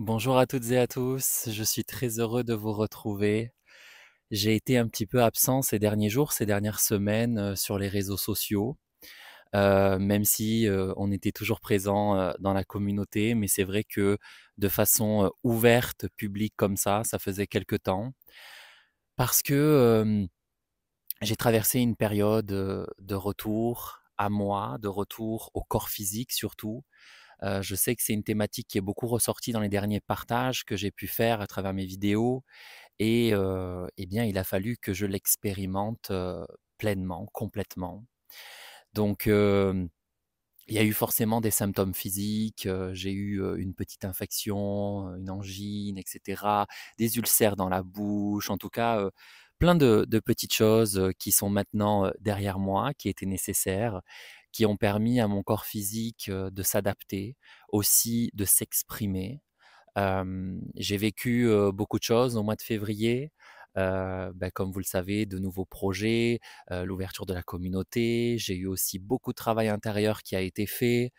Bonjour à toutes et à tous, je suis très heureux de vous retrouver. J'ai été un petit peu absent ces derniers jours, ces dernières semaines sur les réseaux sociaux, même si on était toujours présent dans la communauté, mais c'est vrai que de façon ouverte, publique comme ça faisait quelque temps, parce que j'ai traversé une période de retour à moi, de retour au corps physique surtout. Je sais que c'est une thématique qui est beaucoup ressortie dans les derniers partages que j'ai pu faire à travers mes vidéos et eh bien, il a fallu que je l'expérimente, pleinement, complètement. Donc il y a eu forcément des symptômes physiques, j'ai eu, une petite infection, une angine et cetera, des ulcères dans la bouche, en tout cas, plein de petites choses, qui sont maintenant, derrière moi, qui étaient nécessaires, qui ont permis à mon corps physique, de s'adapter, aussi de s'exprimer. J'ai vécu, beaucoup de choses au mois de février, comme vous le savez, de nouveaux projets, l'ouverture de la communauté. J'ai eu aussi beaucoup de travail intérieur qui a été fait.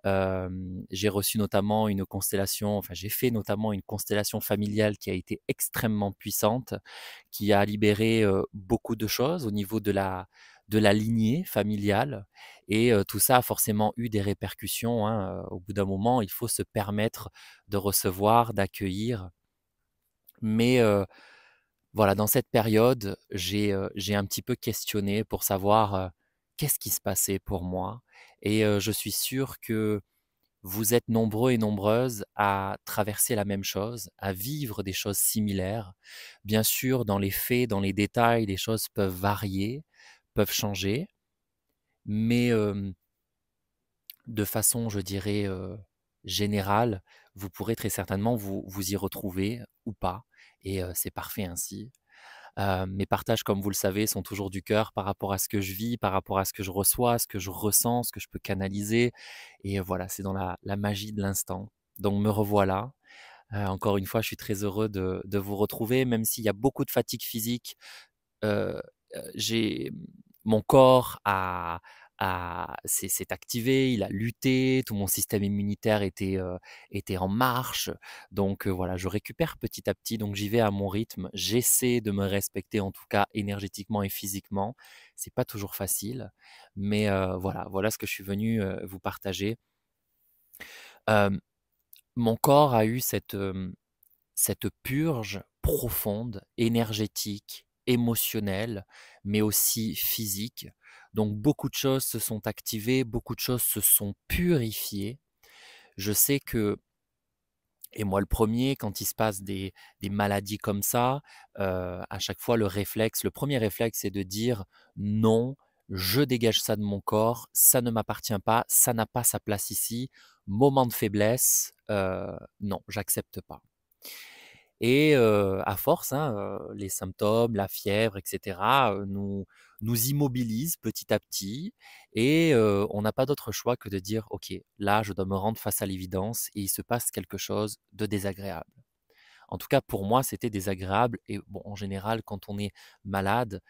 J'ai reçu notamment une constellation enfin, j'ai fait notamment une constellation familiale qui a été extrêmement puissante, qui a libéré, beaucoup de choses au niveau de la lignée familiale et tout ça a forcément eu des répercussions, hein, au bout d'un moment, il faut se permettre de recevoir, d'accueillir. Mais voilà, dans cette période, j'ai un petit peu questionné pour savoir, qu'est-ce qui se passait pour moi? Et je suis sûr que vous êtes nombreux et nombreuses à traverser la même chose, à vivre des choses similaires. Bien sûr, dans les faits, dans les détails, les choses peuvent varier, peuvent changer, mais de façon, je dirais, générale, vous pourrez très certainement vous y retrouver ou pas et c'est parfait ainsi. Mes partages, comme vous le savez, sont toujours du cœur par rapport à ce que je vis, par rapport à ce que je reçois, ce que je ressens, ce que je peux canaliser et voilà, c'est dans la magie de l'instant. Donc me revoilà. Encore une fois, je suis très heureux de vous retrouver, même s'il y a beaucoup de fatigue physique. Heu j'ai mon corps s'est activé, il a lutté, tout mon système immunitaire était en marche. Donc voilà, je récupère petit à petit, donc j'y vais à mon rythme. J'essaie de me respecter, en tout cas énergétiquement et physiquement. C'est pas toujours facile, mais voilà ce que je suis venu, vous partager. Hem, Mon corps a eu cette purge profonde, énergétique, émotionnelle, mais aussi physique. Donc beaucoup de choses se sont activées, beaucoup de choses se sont purifiées. Je sais que, et moi le premier, quand il se passe des maladies comme ça, à chaque fois le premier réflexe, c'est de dire non, je dégage ça de mon corps, ça ne m'appartient pas, ça n'a pas sa place ici. Moment de faiblesse, non, j'accepte pas. Et à force, hein, les symptômes, la fièvre et cetera, nous immobilisent petit à petit et on n'a pas d'autre choix que de dire: «OK, là, je dois me rendre face à l'évidence et il se passe quelque chose de désagréable». En tout cas, pour moi, c'était désagréable et bon, en général, quand on est malade,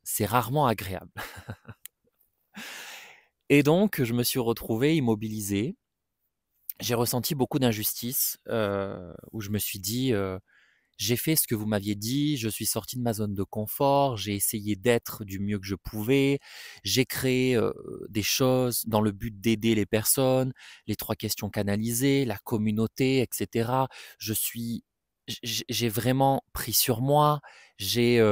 c'est rarement agréable. Et donc je me suis retrouvé immobilisé. J'ai ressenti beaucoup d'injustice, où je me suis dit, j'ai fait ce que vous m'aviez dit, je suis sorti de ma zone de confort, j'ai essayé d'être du mieux que je pouvais, j'ai créé des choses dans le but d'aider les personnes, les 3 questions canalisées, la communauté, etc. Je suis, j'ai vraiment pris sur moi, j'ai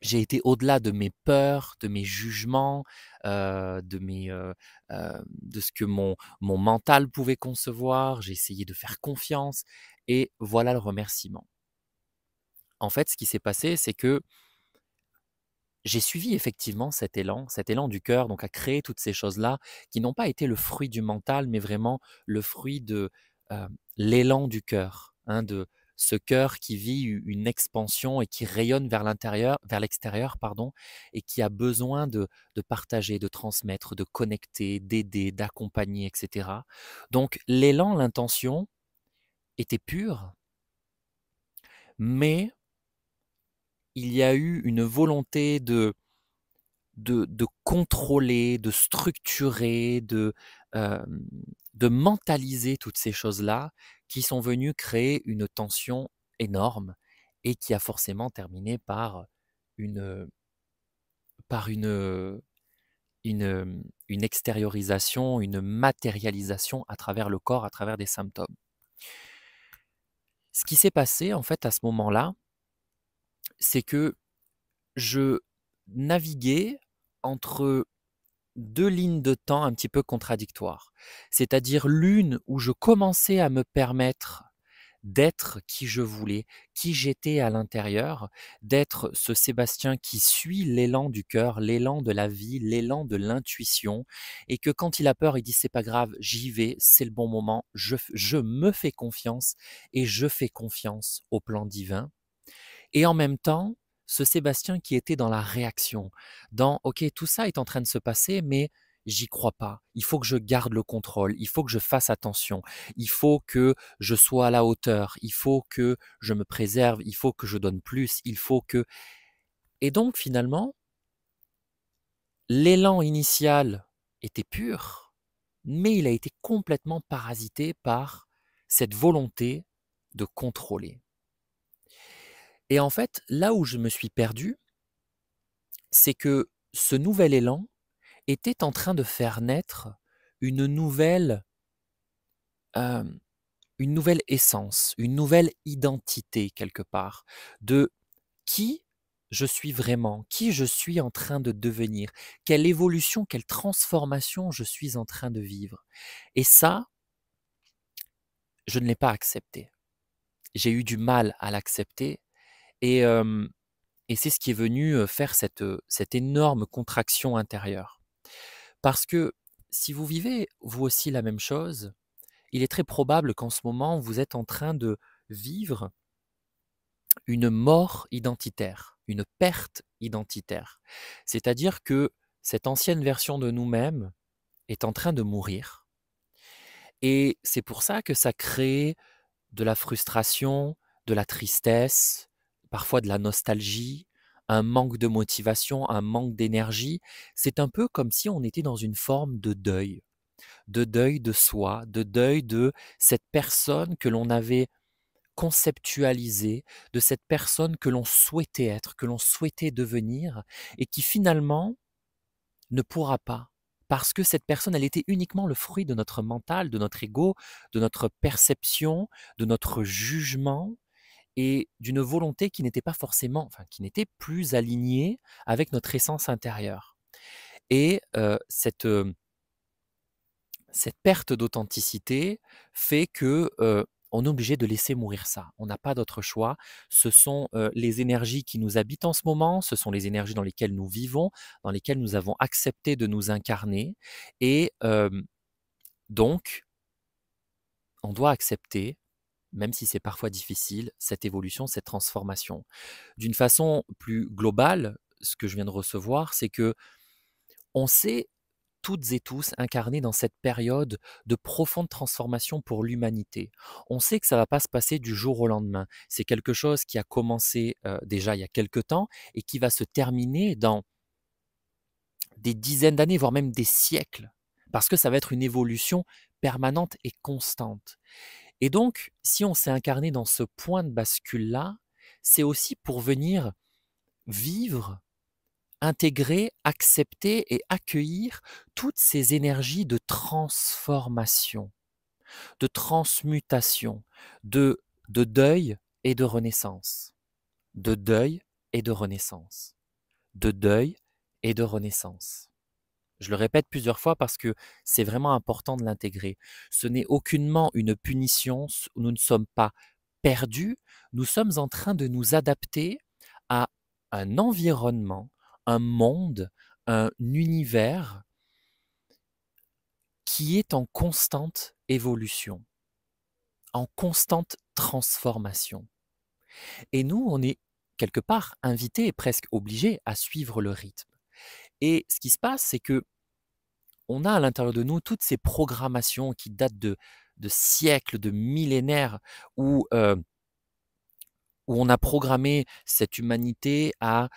j'ai été au-delà de mes peurs, de mes jugements, de ce que mon mental pouvait concevoir. J'ai essayé de faire confiance et voilà le remerciement. En fait, ce qui s'est passé, c'est que j'ai suivi effectivement cet élan du cœur, donc à créer toutes ces choses-là qui n'ont pas été le fruit du mental, mais vraiment le fruit de l'élan du cœur, hein, de ce cœur qui vit une expansion et qui rayonne vers l'intérieur, vers l'extérieur, pardon, et qui a besoin de partager, de transmettre, de connecter, d'aider, d'accompagner, etc. Donc l'élan, l'intention était pure, mais il y a eu une volonté de contrôler, de structurer, hem, de mentaliser toutes ces choses-là qui sont venues créer une tension énorme et qui a forcément terminé une, par une extériorisation, une matérialisation à travers le corps, à travers des symptômes. Ce qui s'est passé en fait à ce moment-là, c'est que je naviguais entre 2 lignes de temps un petit peu contradictoires. C'est-à-dire l'une où je commençais à me permettre d'être qui je voulais, qui j'étais à l'intérieur, d'être ce Sébastien qui suit l'élan du cœur, l'élan de la vie, l'élan de l'intuition, et que quand il a peur, il dit c'est pas grave, j'y vais, c'est le bon moment, je me fais confiance et je fais confiance au plan divin. Et en même temps, ce Sébastien qui était dans la réaction, dans OK, tout ça est en train de se passer, mais j'y crois pas. Il faut que je garde le contrôle, il faut que je fasse attention, il faut que je sois à la hauteur, il faut que je me préserve, il faut que je donne plus, il faut que... Et donc finalement, l'élan initial était pur, mais il a été complètement parasité par cette volonté de contrôler. Et en fait, là où je me suis perdu, c'est que ce nouvel élan était en train de faire naître une nouvelle, hem, une nouvelle essence, une nouvelle identité quelque part, de qui je suis vraiment, qui je suis en train de devenir, quelle évolution, quelle transformation je suis en train de vivre. Et ça, je ne l'ai pas accepté. J'ai eu du mal à l'accepter et hem et c'est ce qui est venu, faire cette énorme contraction intérieure. Parce que si vous vivez vous aussi la même chose, il est très probable qu'en ce moment, vous êtes en train de vivre une mort identitaire, une perte identitaire. C'est-à-dire que cette ancienne version de nous-mêmes est en train de mourir. Et c'est pour ça que ça crée de la frustration, de la tristesse, parfois de la nostalgie, un manque de motivation, un manque d'énergie. C'est un peu comme si on était dans une forme de deuil de soi, de deuil de cette personne que l'on avait conceptualisée, de cette personne que l'on souhaitait être, que l'on souhaitait devenir, et qui finalement ne pourra pas. Parce que cette personne, elle était uniquement le fruit de notre mental, de notre ego, de notre perception, de notre jugement, et d'une volonté qui n'était pas forcément, enfin, qui n'était plus alignée avec notre essence intérieure. Et cette perte d'authenticité fait que, on est obligé de laisser mourir ça. On n'a pas d'autre choix. Ce sont, les énergies qui nous habitent en ce moment, ce sont les énergies dans lesquelles nous vivons, dans lesquelles nous avons accepté de nous incarner et donc on doit accepter, même si c'est parfois difficile, cette évolution, cette transformation. D'une façon plus globale, ce que je viens de recevoir, c'est que on sait toutes et tous incarnés dans cette période de profonde transformation pour l'humanité. On sait que ça ne va pas se passer du jour au lendemain. C'est quelque chose qui a commencé déjà il y a quelque temps et qui va se terminer dans des dizaines d'années, voire même des siècles, parce que ça va être une évolution permanente et constante. Et donc, si on s'est incarné dans ce point de bascule-là, c'est aussi pour venir vivre, intégrer, accepter et accueillir toutes ces énergies de transformation, de transmutation, de deuil et de renaissance, de deuil et de renaissance, de deuil et de renaissance. Je le répète plusieurs fois parce que c'est vraiment important de l'intégrer. Ce n'est aucunement une punition, nous ne sommes pas perdus, nous sommes en train de nous adapter à un environnement, un monde, un univers qui est en constante évolution, en constante transformation. Et nous, on est quelque part invités et presque obligés à suivre le rythme. Et ce qui se passe, c'est que on a à l'intérieur de nous toutes ces programmations qui datent de siècles, de millénaires, où on a programmé cette humanité à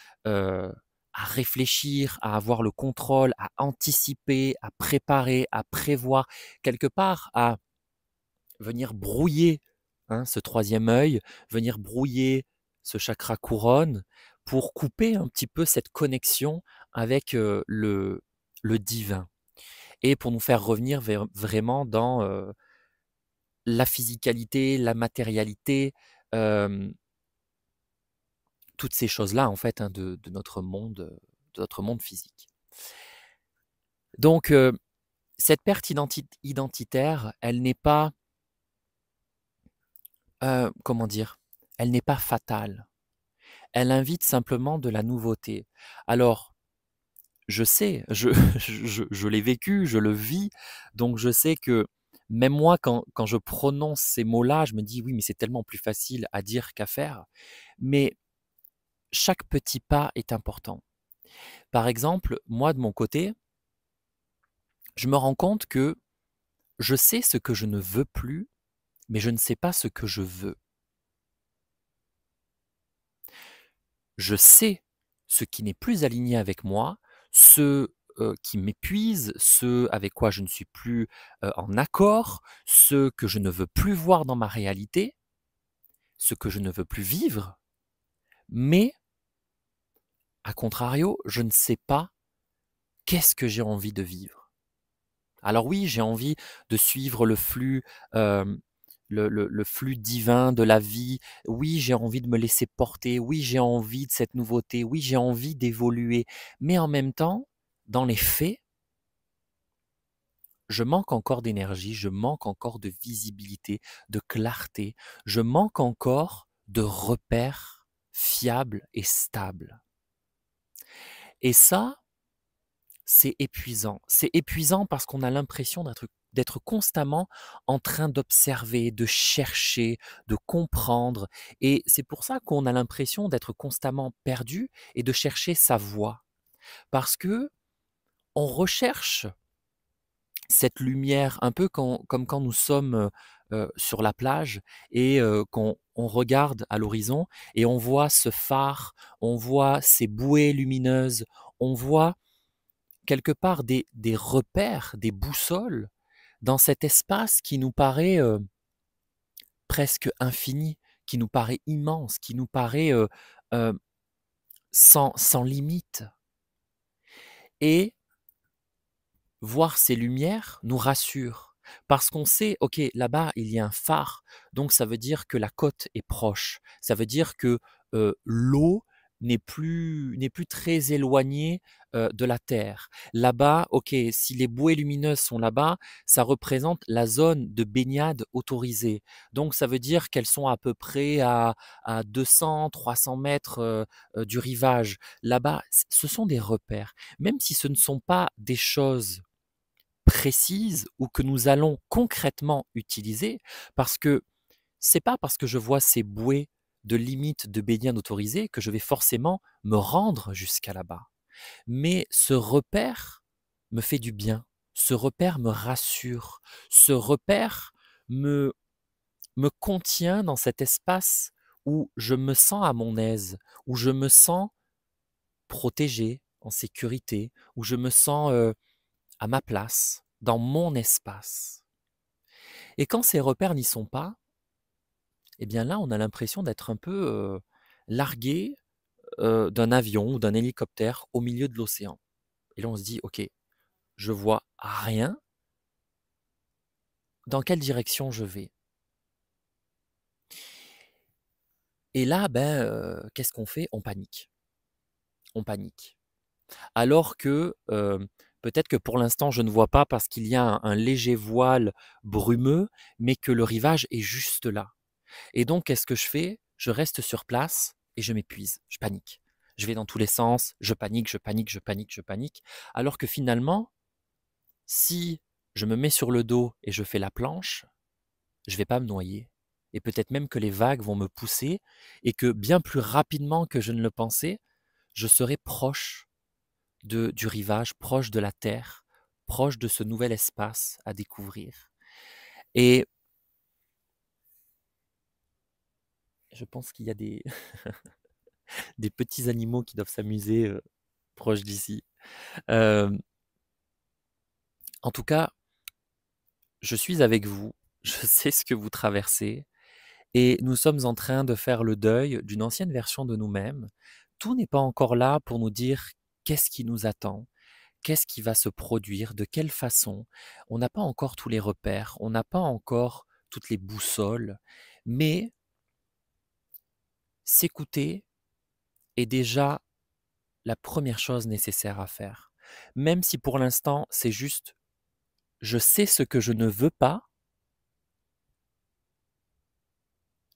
à réfléchir, à avoir le contrôle, à anticiper, à préparer, à prévoir, quelque part à venir brouiller ce troisième œil, venir brouiller ce chakra couronne pour couper un petit peu cette connexion avec le divin et pour nous faire revenir vraiment dans la physicalité, la matérialité, euh, toutes ces choses-là en fait de notre monde physique. Donc cette perte identitaire, elle n'est pas, comment dire, elle n'est pas fatale. Elle invite simplement de la nouveauté. Alors, je sais, je l'ai vécu, je le vis, donc je sais que même moi, quand je prononce ces mots-là, je me dis oui, mais c'est tellement plus facile à dire qu'à faire. Mais chaque petit pas est important. Par exemple, moi de mon côté, je me rends compte que je sais ce que je ne veux plus, mais je ne sais pas ce que je veux. Je sais ce qui n'est plus aligné avec moi, ce qui m'épuise, ce avec quoi je ne suis plus en accord, ce que je ne veux plus voir dans ma réalité, ce que je ne veux plus vivre, mais à contrario, je ne sais pas qu'est-ce que j'ai envie de vivre. Alors oui, j'ai envie de suivre le flux, le flux divin de la vie. Oui, j'ai envie de me laisser porter. Oui, j'ai envie de cette nouveauté. Oui, j'ai envie d'évoluer. Mais en même temps, dans les faits, je manque encore d'énergie, je manque encore de visibilité, de clarté. Je manque encore de repères fiables et stables. Et ça, c'est épuisant. C'est épuisant parce qu'on a l'impression d'être constamment en train d'observer, de chercher, de comprendre. Et c'est pour ça qu'on a l'impression d'être constamment perdu et de chercher sa voie. Parce que on recherche cette lumière un peu comme quand nous sommes sur la plage et qu'on on regarde à l'horizon et on voit ce phare, on voit ces bouées lumineuses, on voit quelque part des repères, des boussoles dans cet espace qui nous paraît presque infini, qui nous paraît immense, qui nous paraît euh, sans limite. Et voir ces lumières nous rassure parce qu'on sait, ok, là-bas, il y a un phare, donc ça veut dire que la côte est proche, ça veut dire que l'eau n'est plus très éloignée de la terre. Là-bas, ok, si les bouées lumineuses sont là-bas, ça représente la zone de baignade autorisée. Donc ça veut dire qu'elles sont à peu près à 200, 300 mètres du rivage. Là-bas, ce sont des repères. Même si ce ne sont pas des choses précises ou que nous allons concrètement utiliser, parce que c'est pas parce que je vois ces bouées de limites de baignade autorisée que je vais forcément me rendre jusqu'à là-bas. Mais ce repère me fait du bien, ce repère me rassure, ce repère me, me contient dans cet espace où je me sens à mon aise, où je me sens protégé, en sécurité, où je me sens à ma place, dans mon espace. Et quand ces repères n'y sont pas, eh bien là, on a l'impression d'être un peu largué d'un avion ou d'un hélicoptère au milieu de l'océan. Et là, on se dit, ok, je vois rien. Dans quelle direction je vais? Et là, qu'est-ce qu'on fait? On panique. On panique. Alors que peut-être que pour l'instant, je ne vois pas parce qu'il y a un léger voile brumeux, mais que le rivage est juste là. Et donc, qu'est-ce que je fais? Je reste sur place et je m'épuise, je panique. Je vais dans tous les sens, je panique, je panique, je panique, je panique. Alors que finalement, si je me mets sur le dos et je fais la planche, je vais pas me noyer. Et peut-être même que les vagues vont me pousser et que bien plus rapidement que je ne le pensais, je serai proche du rivage, proche de la terre, proche de ce nouvel espace à découvrir. Et je pense qu'il y a des petits animaux qui doivent s'amuser proche d'ici. Hem, En tout cas, je suis avec vous, je sais ce que vous traversez et nous sommes en train de faire le deuil d'une ancienne version de nous-mêmes. Tout n'est pas encore là pour nous dire qu'est-ce qui nous attend, qu'est-ce qui va se produire, de quelle façon. On n'a pas encore tous les repères, on n'a pas encore toutes les boussoles, mais s'écouter est déjà la première chose nécessaire à faire. Même si pour l'instant c'est juste je sais ce que je ne veux pas,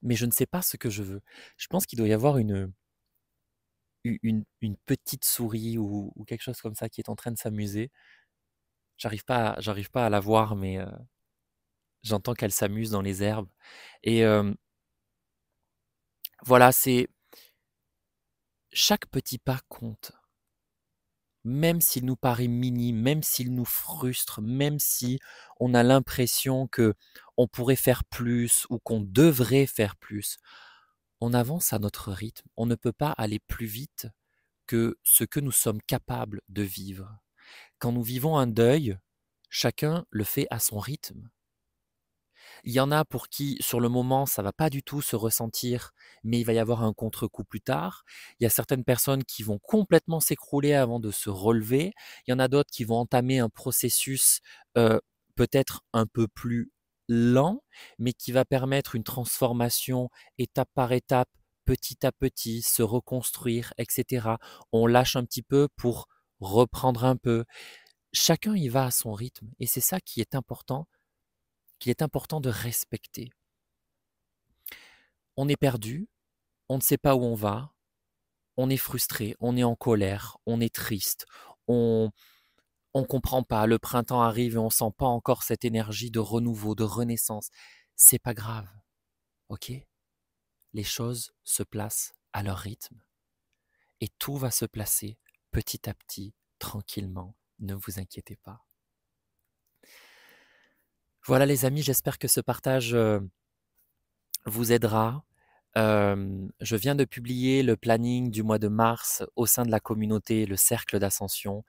mais je ne sais pas ce que je veux. Je pense qu'il doit y avoir une petite souris ou quelque chose comme ça qui est en train de s'amuser. J'arrive pas à la voir, mais j'entends qu'elle s'amuse dans les herbes. Et voilà, c'est chaque petit pas compte. Même s'il nous paraît minime, même s'il nous frustre, même si on a l'impression que on pourrait faire plus ou qu'on devrait faire plus, on avance à notre rythme. On ne peut pas aller plus vite que ce que nous sommes capables de vivre. Quand nous vivons un deuil, chacun le fait à son rythme. Il y en a pour qui, sur le moment, ça va pas du tout se ressentir, mais il va y avoir un contre-coup plus tard. Il y a certaines personnes qui vont complètement s'écrouler avant de se relever. Il y en a d'autres qui vont entamer un processus peut-être un peu plus lent, mais qui va permettre une transformation étape par étape, petit à petit, se reconstruire, etc. On lâche un petit peu pour reprendre un peu. Chacun y va à son rythme, et c'est ça qui est important qu'il est important de respecter. On est perdu, on ne sait pas où on va, on est frustré, on est en colère, on est triste, on on comprend pas, le printemps arrive et on sent pas encore cette énergie de renouveau, de renaissance. C'est pas grave, OK? Les choses se placent à leur rythme et tout va se placer petit à petit, tranquillement, ne vous inquiétez pas. Voilà les amis, j'espère que ce partage, vous aidera. Je viens de publier le planning du mois de mars au sein de la communauté, le cercle d'ascension.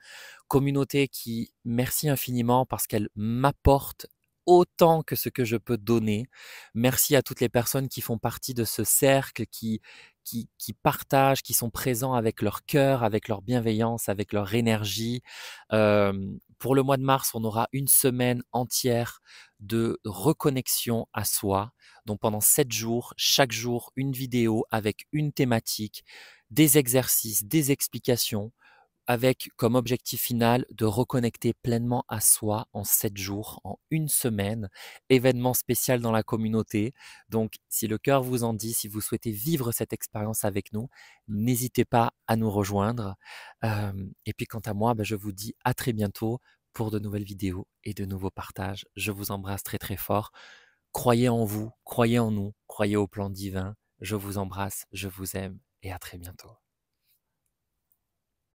Communauté qui, merci infiniment parce qu'elle m'apporte autant que ce que je peux donner. Merci à toutes les personnes qui font partie de ce cercle, qui partagent, qui sont présents avec leur cœur, avec leur bienveillance, avec leur énergie. Pour le mois de mars, on aura une semaine entière de reconnexion à soi. Donc pendant 7 jours, chaque jour, une vidéo avec une thématique, des exercices, des explications avec comme objectif final de reconnecter pleinement à soi en 7 jours, en une semaine. Événement spécial dans la communauté. Donc, si le cœur vous en dit, si vous souhaitez vivre cette expérience avec nous, n'hésitez pas à nous rejoindre. Et puis, quant à moi, je vous dis à très bientôt pour de nouvelles vidéos et de nouveaux partages. Je vous embrasse très très fort. Croyez en vous, croyez en nous, croyez au plan divin. Je vous embrasse, je vous aime et à très bientôt.